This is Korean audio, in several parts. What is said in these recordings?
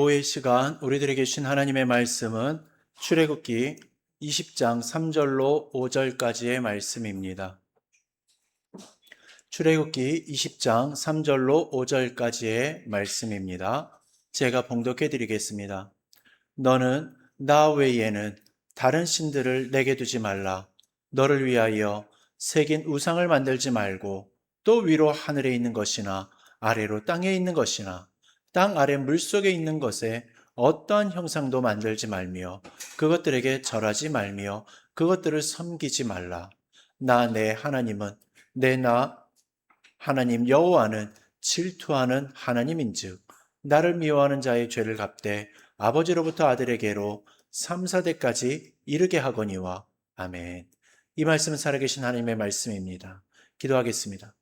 오후의 시간 우리들에게 주신 하나님의 말씀은 출애굽기 20장 3절로 5절까지의 말씀입니다. 출애굽기 20장 3절로 5절까지의 말씀입니다. 제가 봉독해 드리겠습니다. 너는 나 외에는 다른 신들을 내게 두지 말라. 너를 위하여 새긴 우상을 만들지 말고 또 위로 하늘에 있는 것이나 아래로 땅에 있는 것이나 땅 아래 물속에 있는 것에 어떠한 형상도 만들지 말며 그것들에게 절하지 말며 그것들을 섬기지 말라. 나 내 하나님은 나 하나님 여호와는 질투하는 하나님인즉 나를 미워하는 자의 죄를 갚되 아버지로부터 아들에게로 3, 4대까지 이르게 하거니와. 아멘. 이 말씀은 살아계신 하나님의 말씀입니다. 기도하겠습니다.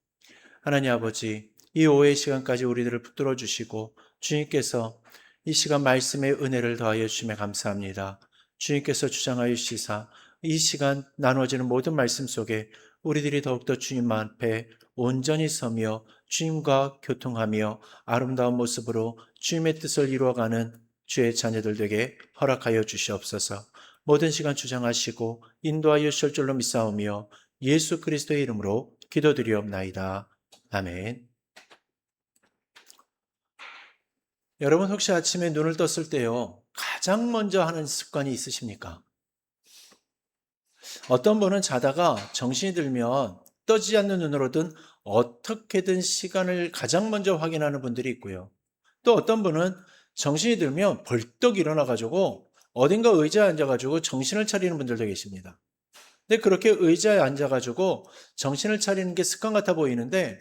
하나님 아버지, 이 오후의 시간까지 우리들을 붙들어 주시고 주님께서 이 시간 말씀의 은혜를 더하여 주심에 감사합니다. 주님께서 주장하여 주시사 이 시간 나누어지는 모든 말씀 속에 우리들이 더욱더 주님 앞에 온전히 서며 주님과 교통하며 아름다운 모습으로 주님의 뜻을 이루어가는 주의 자녀들 되게 허락하여 주시옵소서. 모든 시간 주장하시고 인도하여 주실 줄로 믿사오며 예수 그리스도의 이름으로 기도드리옵나이다. 아멘. 여러분 혹시 아침에 눈을 떴을 때요, 가장 먼저 하는 습관이 있으십니까? 어떤 분은 자다가 정신이 들면 떠지지 않는 눈으로든 어떻게든 시간을 가장 먼저 확인하는 분들이 있고요. 또 어떤 분은 정신이 들면 벌떡 일어나가지고 어딘가 의자에 앉아가지고 정신을 차리는 분들도 계십니다. 근데 그렇게 의자에 앉아가지고 정신을 차리는 게 습관 같아 보이는데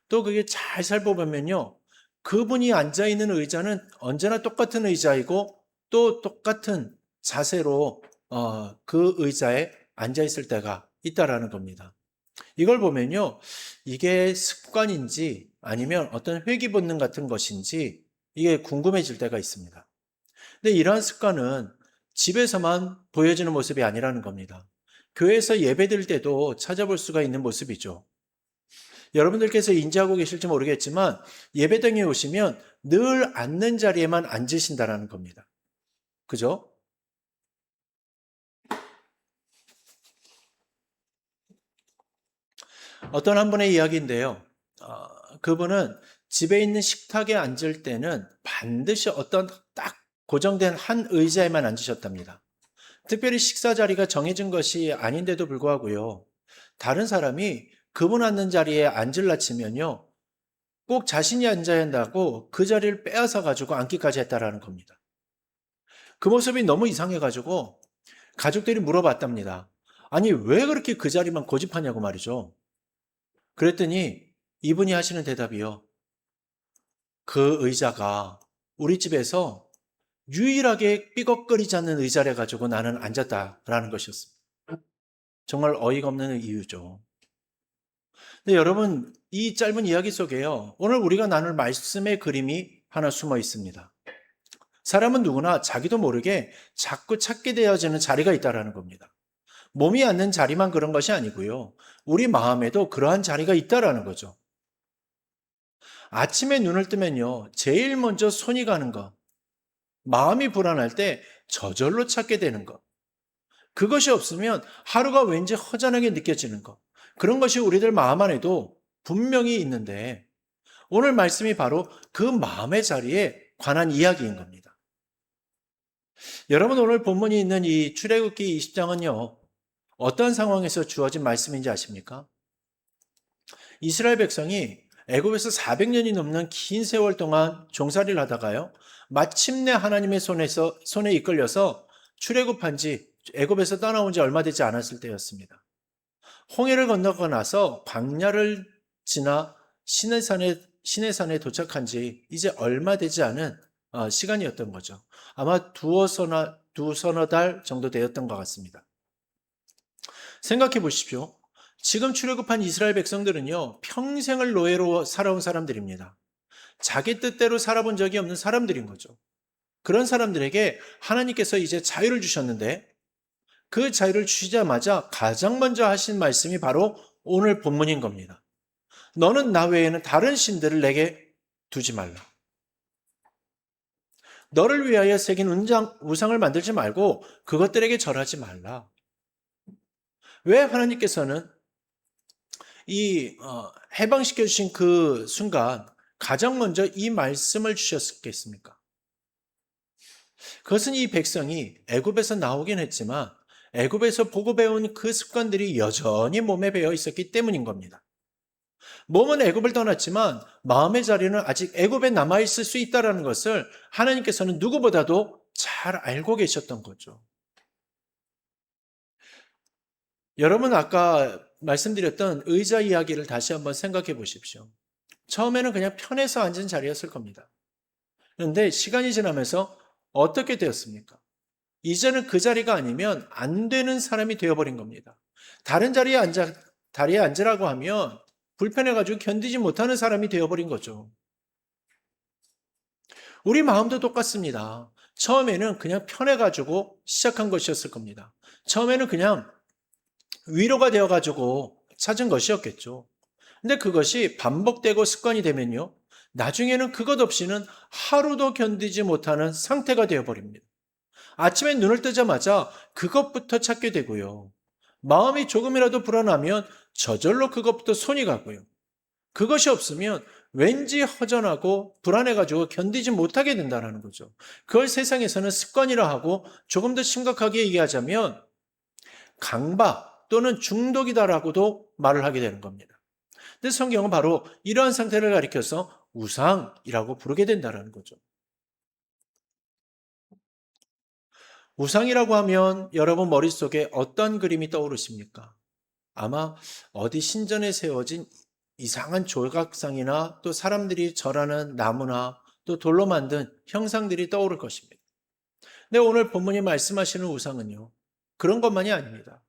또 그게 잘 살펴보면요. 그분이 앉아있는 의자는 언제나 똑같은 의자이고 또 똑같은 자세로 그 의자에 앉아있을 때가 있다라는 겁니다. 이걸 보면요. 이게 습관인지 아니면 어떤 회귀 본능 같은 것인지 이게 궁금해질 때가 있습니다. 근데 이러한 습관은 집에서만 보여지는 모습이 아니라는 겁니다. 교회에서 예배드릴 때도 찾아볼 수가 있는 모습이죠. 여러분들께서 인지하고 계실지 모르겠지만 예배당에 오시면 늘 앉는 자리에만 앉으신다라는 겁니다. 그죠? 어떤 한 분의 이야기인데요. 그분은 집에 있는 식탁에 앉을 때는 반드시 어떤 딱 고정된 한 의자에만 앉으셨답니다. 특별히 식사 자리가 정해진 것이 아닌데도 불구하고요. 다른 사람이 그분 앉는 자리에 앉으려 치면요. 꼭 자신이 앉아야 한다고 그 자리를 빼앗아 가지고 앉기까지 했다라는 겁니다. 그 모습이 너무 이상해 가지고 가족들이 물어봤답니다. 아니, 왜 그렇게 그 자리만 고집하냐고 말이죠. 그랬더니 이분이 하시는 대답이요. 그 의자가 우리 집에서 유일하게 삐걱거리지 않는 의자래 가지고 나는 앉았다라는 것이었습니다. 정말 어이가 없는 이유죠. 근데 여러분, 이 짧은 이야기 속에요. 오늘 우리가 나눌 말씀의 그림이 하나 숨어 있습니다. 사람은 누구나 자기도 모르게 자꾸 찾게 되어지는 자리가 있다는 겁니다. 몸이 앉는 자리만 그런 것이 아니고요. 우리 마음에도 그러한 자리가 있다는 거죠. 아침에 눈을 뜨면요. 제일 먼저 손이 가는 것, 마음이 불안할 때 저절로 찾게 되는 것, 그것이 없으면 하루가 왠지 허전하게 느껴지는 것, 그런 것이 우리들 마음 안에도 분명히 있는데 오늘 말씀이 바로 그 마음의 자리에 관한 이야기인 겁니다. 여러분, 오늘 본문이 있는 이 출애굽기 20장은요. 어떤 상황에서 주어진 말씀인지 아십니까? 이스라엘 백성이 애굽에서 400년이 넘는 긴 세월 동안 종살이를 하다가요. 마침내 하나님의 손에 이끌려서 출애굽한 지 애굽에서 떠나온 지 얼마 되지 않았을 때였습니다. 홍해를 건너고 나서 광야를 지나 시내산에 도착한 지 이제 얼마 되지 않은 시간이었던 거죠. 아마 두서너 달 정도 되었던 것 같습니다. 생각해 보십시오. 지금 출애굽한 이스라엘 백성들은요, 평생을 노예로 살아온 사람들입니다. 자기 뜻대로 살아본 적이 없는 사람들인 거죠. 그런 사람들에게 하나님께서 이제 자유를 주셨는데 그 자유를 주시자마자 가장 먼저 하신 말씀이 바로 오늘 본문인 겁니다. 너는 나 외에는 다른 신들을 내게 두지 말라. 너를 위하여 새긴 우상을 만들지 말고 그것들에게 절하지 말라. 왜 하나님께서는 해방시켜 주신 그 순간 가장 먼저 이 말씀을 주셨겠습니까? 그것은 이 백성이 애굽에서 나오긴 했지만 애굽에서 보고 배운 그 습관들이 여전히 몸에 배어 있었기 때문인 겁니다. 몸은 애굽을 떠났지만 마음의 자리는 아직 애굽에 남아 있을 수 있다는 것을 하나님께서는 누구보다도 잘 알고 계셨던 거죠. 여러분 아까 말씀드렸던 의자 이야기를 다시 한번 생각해 보십시오. 처음에는 그냥 편해서 앉은 자리였을 겁니다. 그런데 시간이 지나면서 어떻게 되었습니까? 이제는 그 자리가 아니면 안 되는 사람이 되어버린 겁니다. 다른 다리에 앉으라고 하면 불편해가지고 견디지 못하는 사람이 되어버린 거죠. 우리 마음도 똑같습니다. 처음에는 그냥 편해가지고 시작한 것이었을 겁니다. 처음에는 그냥 위로가 되어가지고 찾은 것이었겠죠. 근데 그것이 반복되고 습관이 되면요. 나중에는 그것 없이는 하루도 견디지 못하는 상태가 되어버립니다. 아침에 눈을 뜨자마자 그것부터 찾게 되고요. 마음이 조금이라도 불안하면 저절로 그것부터 손이 가고요. 그것이 없으면 왠지 허전하고 불안해가지고 견디지 못하게 된다는 거죠. 그걸 세상에서는 습관이라 하고 조금 더 심각하게 얘기하자면 강박 또는 중독이다라고도 말을 하게 되는 겁니다. 근데 성경은 바로 이러한 상태를 가리켜서 우상이라고 부르게 된다는 거죠. 우상이라고 하면 여러분 머릿속에 어떤 그림이 떠오르십니까? 아마 어디 신전에 세워진 이상한 조각상이나 또 사람들이 절하는 나무나 또 돌로 만든 형상들이 떠오를 것입니다. 근데 오늘 본문이 말씀하시는 우상은요, 그런 것만이 아닙니다.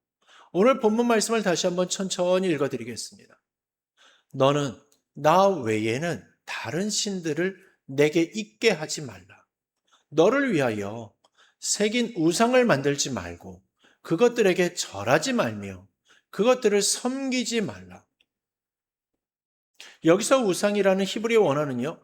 오늘 본문 말씀을 다시 한번 천천히 읽어드리겠습니다. 너는 나 외에는 다른 신들을 내게 있게 하지 말라. 너를 위하여 새긴 우상을 만들지 말고 그것들에게 절하지 말며 그것들을 섬기지 말라. 여기서 우상이라는 히브리어 원어는요,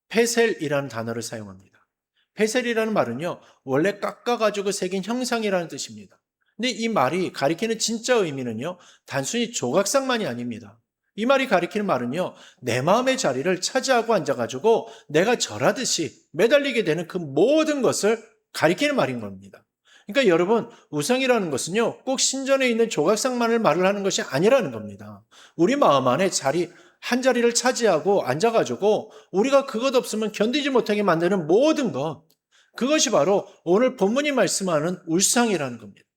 페셀이라는 단어를 사용합니다. 페셀이라는 말은요, 원래 깎아가지고 새긴 형상이라는 뜻입니다. 근데 이 말이 가리키는 진짜 의미는요, 단순히 조각상만이 아닙니다. 이 말이 가리키는 말은요, 내 마음의 자리를 차지하고 앉아가지고 내가 절하듯이 매달리게 되는 그 모든 것을 가리키는 말인 겁니다. 그러니까 여러분, 우상이라는 것은요, 꼭 신전에 있는 조각상만을 말을 하는 것이 아니라는 겁니다. 우리 마음 안에 한 자리를 차지하고 앉아가지고 우리가 그것 없으면 견디지 못하게 만드는 모든 것, 그것이 바로 오늘 본문이 말씀하는 우상이라는 겁니다.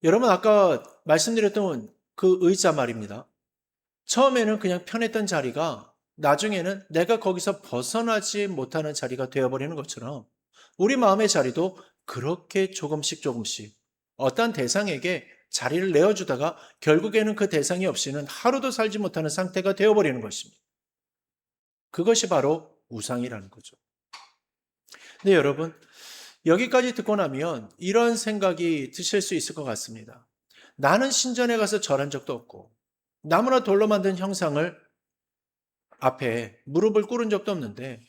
여러분 아까 말씀드렸던 그 의자 말입니다. 처음에는 그냥 편했던 자리가 나중에는 내가 거기서 벗어나지 못하는 자리가 되어버리는 것처럼 우리 마음의 자리도 그렇게 조금씩 조금씩 어떤 대상에게 자리를 내어주다가 결국에는 그 대상이 없이는 하루도 살지 못하는 상태가 되어버리는 것입니다. 그것이 바로 우상이라는 거죠. 근데 여러분, 여기까지 듣고 나면 이런 생각이 드실 수 있을 것 같습니다. 나는 신전에 가서 절한 적도 없고 나무나 돌로 만든 형상을 앞에 무릎을 꿇은 적도 없는데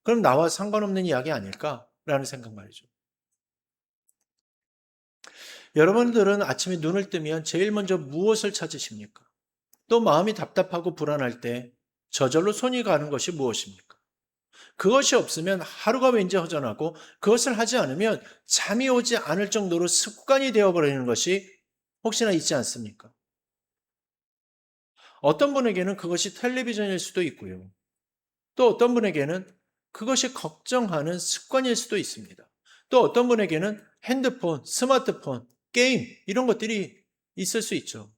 그럼 나와 상관없는 이야기 아닐까라는 생각 말이죠. 여러분들은 아침에 눈을 뜨면 제일 먼저 무엇을 찾으십니까? 또 마음이 답답하고 불안할 때 저절로 손이 가는 것이 무엇입니까? 그것이 없으면 하루가 왠지 허전하고 그것을 하지 않으면 잠이 오지 않을 정도로 습관이 되어버리는 것이 혹시나 있지 않습니까? 어떤 분에게는 그것이 텔레비전일 수도 있고요. 또 어떤 분에게는 그것이 걱정하는 습관일 수도 있습니다. 또 어떤 분에게는 핸드폰, 스마트폰, 게임 이런 것들이 있을 수 있죠.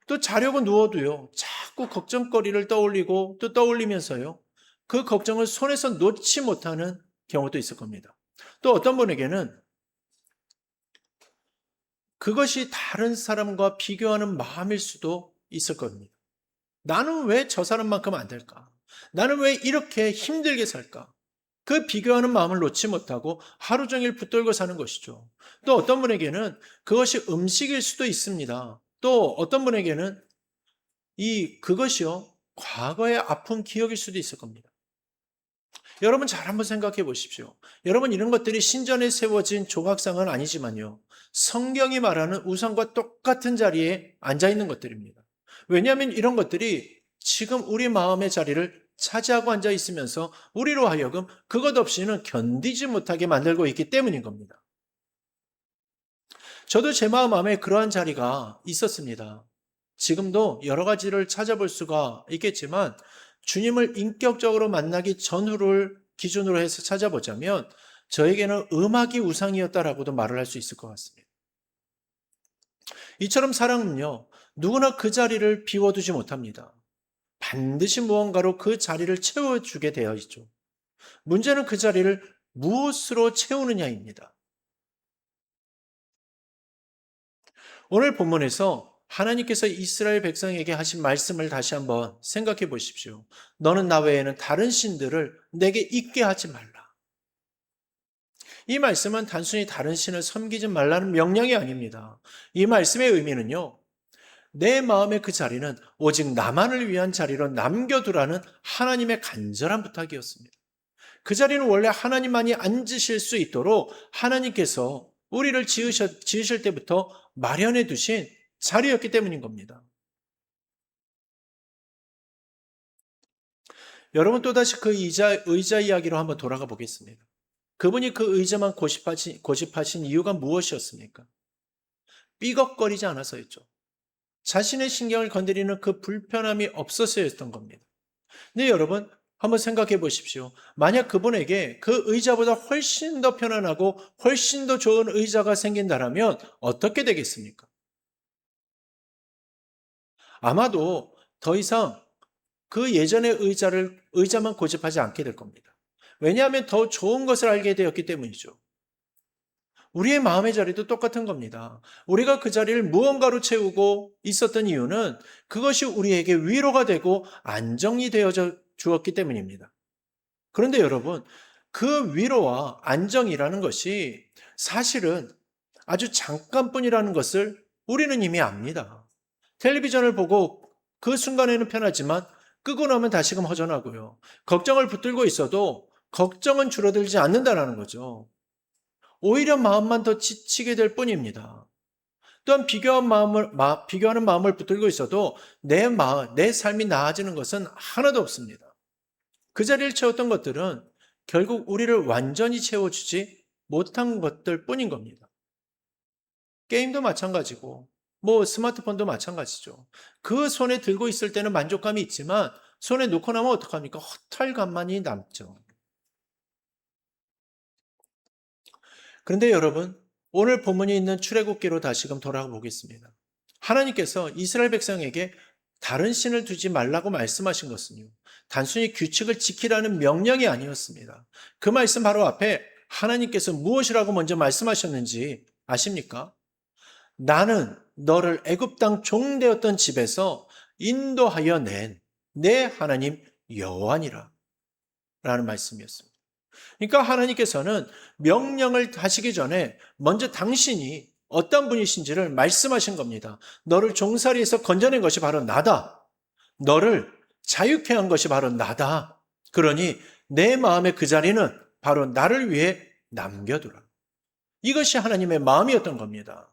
또 자려고 누워도요. 자꾸 걱정거리를 떠올리고 또 떠올리면서요. 그 걱정을 손에서 놓지 못하는 경우도 있을 겁니다. 또 어떤 분에게는 그것이 다른 사람과 비교하는 마음일 수도 있을 겁니다. 나는 왜 저 사람만큼 안 될까? 나는 왜 이렇게 힘들게 살까? 그 비교하는 마음을 놓지 못하고 하루 종일 붙들고 사는 것이죠. 또 어떤 분에게는 그것이 음식일 수도 있습니다. 또 어떤 분에게는 그것이요, 과거의 아픈 기억일 수도 있을 겁니다. 여러분 잘 한번 생각해 보십시오. 여러분 이런 것들이 신전에 세워진 조각상은 아니지만요. 성경이 말하는 우상과 똑같은 자리에 앉아 있는 것들입니다. 왜냐하면 이런 것들이 지금 우리 마음의 자리를 차지하고 앉아 있으면서 우리로 하여금 그것 없이는 견디지 못하게 만들고 있기 때문인 겁니다. 저도 제 마음 안에 그러한 자리가 있었습니다. 지금도 여러 가지를 찾아볼 수가 있겠지만 주님을 인격적으로 만나기 전후를 기준으로 해서 찾아보자면 저에게는 음악이 우상이었다라고도 말을 할 수 있을 것 같습니다. 이처럼 사랑은요, 누구나 그 자리를 비워두지 못합니다. 반드시 무언가로 그 자리를 채워주게 되어 있죠. 문제는 그 자리를 무엇으로 채우느냐입니다. 오늘 본문에서 하나님께서 이스라엘 백성에게 하신 말씀을 다시 한번 생각해 보십시오. 너는 나 외에는 다른 신들을 내게 있게 하지 말라. 이 말씀은 단순히 다른 신을 섬기지 말라는 명령이 아닙니다. 이 말씀의 의미는요, 내 마음의 그 자리는 오직 나만을 위한 자리로 남겨두라는 하나님의 간절한 부탁이었습니다. 그 자리는 원래 하나님만이 앉으실 수 있도록 하나님께서 우리를 지으실 때부터 마련해 두신 자리였기 때문인 겁니다. 여러분 또다시 그 의자 이야기로 한번 돌아가 보겠습니다. 그분이 그 의자만 고집하신 이유가 무엇이었습니까? 삐걱거리지 않아서였죠. 자신의 신경을 건드리는 그 불편함이 없어서였던 겁니다. 근데 여러분, 한번 생각해 보십시오. 만약 그분에게 그 의자보다 훨씬 더 편안하고 훨씬 더 좋은 의자가 생긴다라면 어떻게 되겠습니까? 아마도 더 이상 그 예전의 의자만 고집하지 않게 될 겁니다. 왜냐하면 더 좋은 것을 알게 되었기 때문이죠. 우리의 마음의 자리도 똑같은 겁니다. 우리가 그 자리를 무언가로 채우고 있었던 이유는 그것이 우리에게 위로가 되고 안정이 되어져 주었기 때문입니다. 그런데 여러분, 그 위로와 안정이라는 것이 사실은 아주 잠깐뿐이라는 것을 우리는 이미 압니다. 텔레비전을 보고 그 순간에는 편하지만 끄고 나면 다시금 허전하고요. 걱정을 붙들고 있어도 걱정은 줄어들지 않는다는 거죠. 오히려 마음만 더 지치게 될 뿐입니다. 또한 비교하는 마음을 붙들고 있어도 내 삶이 나아지는 것은 하나도 없습니다. 그 자리를 채웠던 것들은 결국 우리를 완전히 채워주지 못한 것들 뿐인 겁니다. 게임도 마찬가지고, 스마트폰도 마찬가지죠. 그 손에 들고 있을 때는 만족감이 있지만, 손에 놓고 나면 어떡합니까? 허탈감만이 남죠. 그런데 여러분, 오늘 본문이 있는 출애굽기로 다시금 돌아가 보겠습니다. 하나님께서 이스라엘 백성에게 다른 신을 두지 말라고 말씀하신 것은요, 단순히 규칙을 지키라는 명령이 아니었습니다. 그 말씀 바로 앞에 하나님께서 무엇이라고 먼저 말씀하셨는지 아십니까? 나는 너를 애굽 땅 종되었던 집에서 인도하여 낸 내 하나님 여호와니라 라는 말씀이었습니다. 그러니까 하나님께서는 명령을 하시기 전에 먼저 당신이 어떤 분이신지를 말씀하신 겁니다. 너를 종살이에서 건져낸 것이 바로 나다. 너를 자유케 한 것이 바로 나다. 그러니 내 마음의 그 자리는 바로 나를 위해 남겨두라. 이것이 하나님의 마음이었던 겁니다.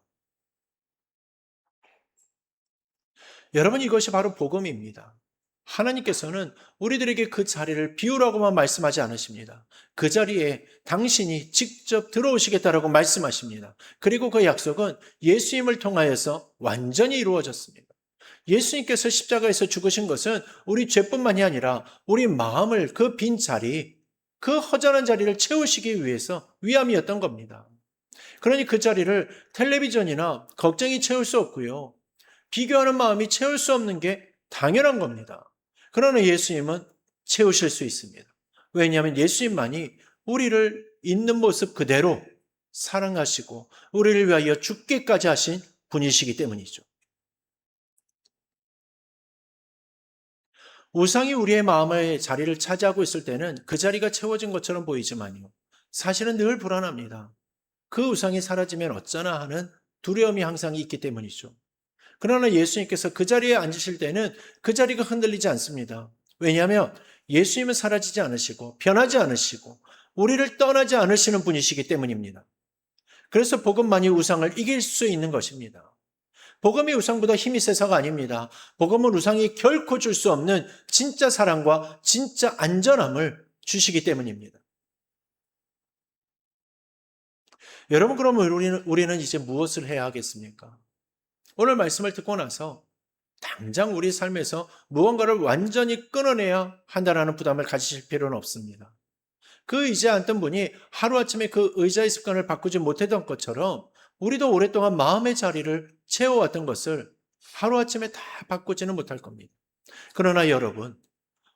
여러분, 이것이 바로 복음입니다. 하나님께서는 우리들에게 그 자리를 비우라고만 말씀하지 않으십니다. 그 자리에 당신이 직접 들어오시겠다라고 말씀하십니다. 그리고 그 약속은 예수님을 통하여서 완전히 이루어졌습니다. 예수님께서 십자가에서 죽으신 것은 우리 죄뿐만이 아니라 우리 마음을 그 빈 자리, 그 허전한 자리를 채우시기 위해서 위함이었던 겁니다. 그러니 그 자리를 텔레비전이나 걱정이 채울 수 없고요. 비교하는 마음이 채울 수 없는 게 당연한 겁니다. 그러나 예수님은 채우실 수 있습니다. 왜냐하면 예수님만이 우리를 있는 모습 그대로 사랑하시고 우리를 위하여 죽기까지 하신 분이시기 때문이죠. 우상이 우리의 마음의 자리를 차지하고 있을 때는 그 자리가 채워진 것처럼 보이지만요. 사실은 늘 불안합니다. 그 우상이 사라지면 어쩌나 하는 두려움이 항상 있기 때문이죠. 그러나 예수님께서 그 자리에 앉으실 때는 그 자리가 흔들리지 않습니다. 왜냐하면 예수님은 사라지지 않으시고 변하지 않으시고 우리를 떠나지 않으시는 분이시기 때문입니다. 그래서 복음만이 우상을 이길 수 있는 것입니다. 복음이 우상보다 힘이 세서가 아닙니다. 복음은 우상이 결코 줄 수 없는 진짜 사랑과 진짜 안전함을 주시기 때문입니다. 여러분, 그러면 우리는 이제 무엇을 해야 하겠습니까? 오늘 말씀을 듣고 나서 당장 우리 삶에서 무언가를 완전히 끊어내야 한다는 부담을 가지실 필요는 없습니다. 그 의자에 앉던 분이 하루아침에 그 의자의 습관을 바꾸지 못했던 것처럼 우리도 오랫동안 마음의 자리를 채워왔던 것을 하루아침에 다 바꾸지는 못할 겁니다. 그러나 여러분,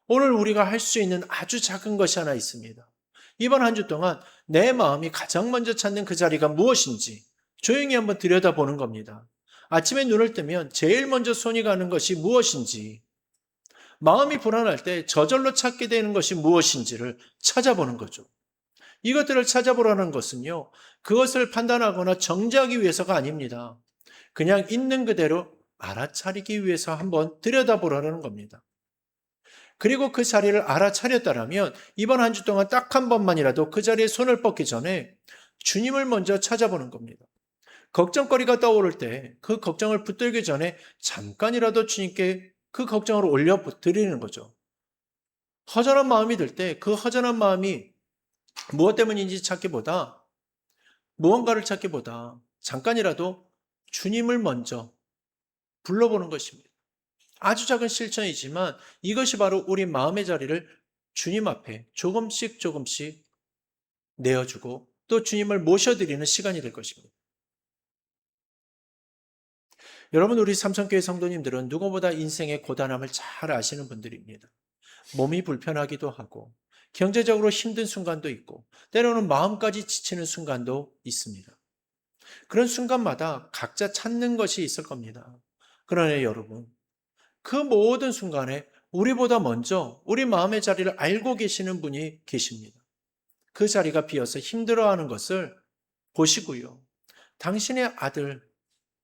오늘 우리가 할 수 있는 아주 작은 것이 하나 있습니다. 이번 한 주 동안 내 마음이 가장 먼저 찾는 그 자리가 무엇인지 조용히 한번 들여다보는 겁니다. 아침에 눈을 뜨면 제일 먼저 손이 가는 것이 무엇인지, 마음이 불안할 때 저절로 찾게 되는 것이 무엇인지를 찾아보는 거죠. 이것들을 찾아보라는 것은요, 그것을 판단하거나 정죄하기 위해서가 아닙니다. 그냥 있는 그대로 알아차리기 위해서 한번 들여다보라는 겁니다. 그리고 그 자리를 알아차렸다면 이번 한 주 동안 딱 한 번만이라도 그 자리에 손을 뻗기 전에 주님을 먼저 찾아보는 겁니다. 걱정거리가 떠오를 때 그 걱정을 붙들기 전에 잠깐이라도 주님께 그 걱정을 올려드리는 거죠. 허전한 마음이 들 때 그 허전한 마음이 무엇 때문인지 찾기보다, 무언가를 찾기보다 잠깐이라도 주님을 먼저 불러보는 것입니다. 아주 작은 실천이지만 이것이 바로 우리 마음의 자리를 주님 앞에 조금씩 조금씩 내어주고 또 주님을 모셔드리는 시간이 될 것입니다. 여러분, 우리 삼성교회 성도님들은 누구보다 인생의 고단함을 잘 아시는 분들입니다. 몸이 불편하기도 하고 경제적으로 힘든 순간도 있고 때로는 마음까지 지치는 순간도 있습니다. 그런 순간마다 각자 찾는 것이 있을 겁니다. 그러나 여러분, 그 모든 순간에 우리보다 먼저 우리 마음의 자리를 알고 계시는 분이 계십니다. 그 자리가 비어서 힘들어하는 것을 보시고요. 당신의 아들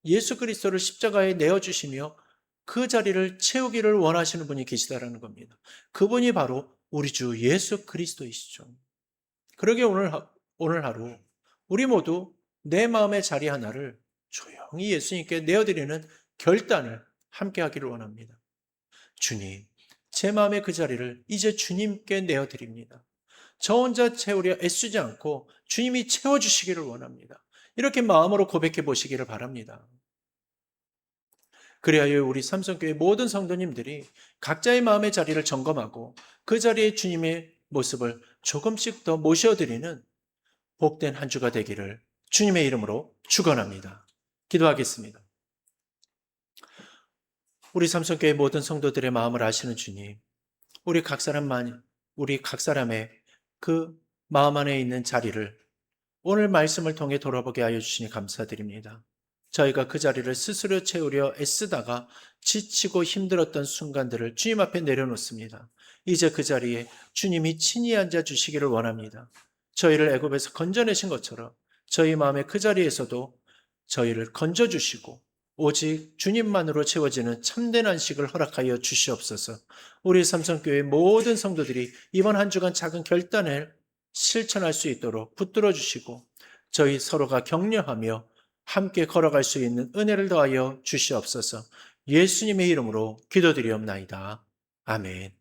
예수 그리스도를 십자가에 내어주시며 그 자리를 채우기를 원하시는 분이 계시다라는 겁니다. 그분이 바로 우리 주 예수 그리스도이시죠. 그러게 오늘 하루 우리 모두 내 마음의 자리 하나를 조용히 예수님께 내어드리는 결단을 함께 하기를 원합니다. 주님, 제 마음의 그 자리를 이제 주님께 내어드립니다. 저 혼자 채우려 애쓰지 않고 주님이 채워주시기를 원합니다. 이렇게 마음으로 고백해 보시기를 바랍니다. 그래야 우리 삼성교회 모든 성도님들이 각자의 마음의 자리를 점검하고 그 자리에 주님의 모습을 조금씩 더 모셔드리는 복된 한 주가 되기를 주님의 이름으로 축원합니다. 기도하겠습니다. 우리 삼성교회 모든 성도들의 마음을 아시는 주님, 우리 각 사람의 그 마음 안에 있는 자리를 오늘 말씀을 통해 돌아보게 하여 주시니 감사드립니다. 저희가 그 자리를 스스로 채우려 애쓰다가 지치고 힘들었던 순간들을 주님 앞에 내려놓습니다. 이제 그 자리에 주님이 친히 앉아 주시기를 원합니다. 저희를 애굽에서 건져내신 것처럼 저희 마음의 그 자리에서도 저희를 건져주시고 오직 주님만으로 채워지는 참된 안식을 허락하여 주시옵소서. 우리 삼성교회 모든 성도들이 이번 한 주간 작은 결단을 실천할 수 있도록 붙들어 주시고 저희 서로가 격려하며 함께 걸어갈 수 있는 은혜를 더하여 주시옵소서. 예수님의 이름으로 기도드리옵나이다. 아멘.